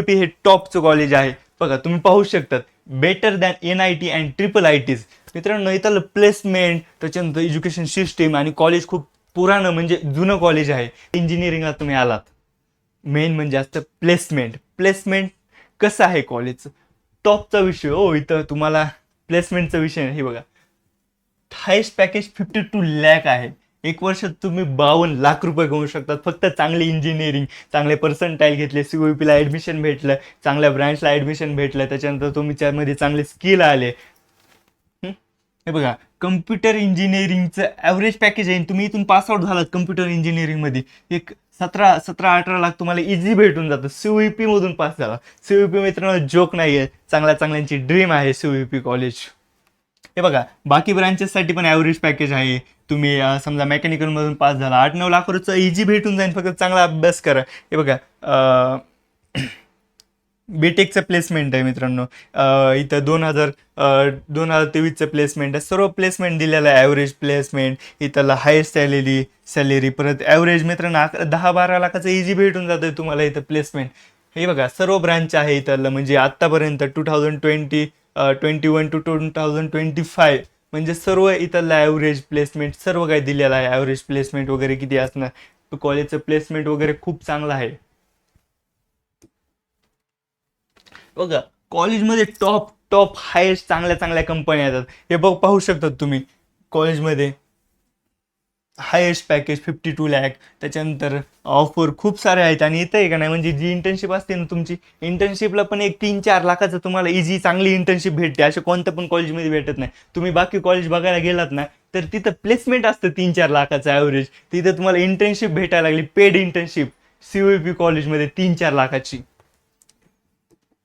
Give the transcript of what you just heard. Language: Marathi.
CUEP हे टॉपचं कॉलेज आहे. बघा तुम्ही पाहू शकतात, better than NIT and IIITs. मित्रांनो इथलं प्लेसमेंट, त्याच्यानंतर एज्युकेशन सिस्टीम आणि कॉलेज खूप पुराणं म्हणजे जुनं कॉलेज आहे. इंजिनिअरिंगला तुम्ही आलात, मेन म्हणजे असतं प्लेसमेंट. प्लेसमेंट कसं आहे कॉलेजचं, टॉपचा विषय हो. इथं तुम्हाला प्लेसमेंटचा विषय हे बघा, हायेस्ट पॅकेज 52 लाख आहे. एक वर्षात तुम्ही 52 लाख रुपये कमवू शकतात, फक्त चांगली इंजिनिअरिंग, चांगले पर्संटाईल घेतले, CUEPला ॲडमिशन भेटलं, चांगल्या ब्रँचला ॲडमिशन भेटलं, त्याच्यानंतर तुमच्यामध्ये चांगले स्किल आले. हे बघा, कम्प्युटर इंजिनिअरिंगचं ॲव्हरेज पॅकेज आहे. तुम्ही इथून पासआउट झालात कम्प्युटर इंजिनिअरिंगमध्ये, एक 17-18 लाख तुम्हाला इझी भेटून जातं. CUEP मधून पास झाला. CUEP मित्रांनो जोक नाही आहे, चांगल्यांची ड्रीम आहे CUEP कॉलेज. हे बघा, बाकी ब्रांचेससाठी पण ॲव्हरेज पॅकेज आहे. तुम्ही समजा मेकॅनिकलमधून पास झाला, 8-9 लाख रुपये इझी भेटून जाईल, फक्त चांगला अभ्यास करा. हे बघा, बीटेकचं प्लेसमेंट आहे मित्रांनो. इथं 2023चं प्लेसमेंट आहे. सर्व प्लेसमेंट दिलेलं आहे, ॲव्हरेज प्लेसमेंट. इथला हायेस्ट सॅलरी, परत ॲव्हरेज मित्रांनो 10-12 लाखाचं इझी भेटून जातं तुम्हाला इथं प्लेसमेंट. हे बघा, सर्व ब्रांच आहे इथलं, म्हणजे आत्तापर्यंत 2021 to 2025 म्हणजे सर्व इथलं ॲव्हरेज प्लेसमेंट सर्व काही दिलेलं आहे. ॲव्हरेज प्लेसमेंट वगैरे किती असणार, कॉलेजचं प्लेसमेंट वगैरे खूप चांगलं आहे. बघा, कॉलेजमध्ये टॉप हायेस्ट चांगल्या कंपन्या येतात. हे पाहू शकतात तुम्ही, कॉलेजमध्ये हायेस्ट पॅकेज 52 लाख, त्याच्यानंतर ऑफर खूप सारे आहेत. आणि इथं आहे का नाही, म्हणजे जी इंटर्नशिप असते ना तुमची, इंटर्नशिपला पण एक 3-4 लाखाचं तुम्हाला इझी चांगली इंटर्नशिप भेटते. अशा कोणत्या पण कॉलेजमध्ये भेटत नाही. तुम्ही बाकी कॉलेज बघायला गेलात ना, तर तिथं प्लेसमेंट असतं 3-4 लाखाचं ॲव्हरेज. तिथं तुम्हाला इंटर्नशिप भेटायला लागली, पेड इंटर्नशिप CUEP कॉलेजमध्ये 3-4 लाखाची.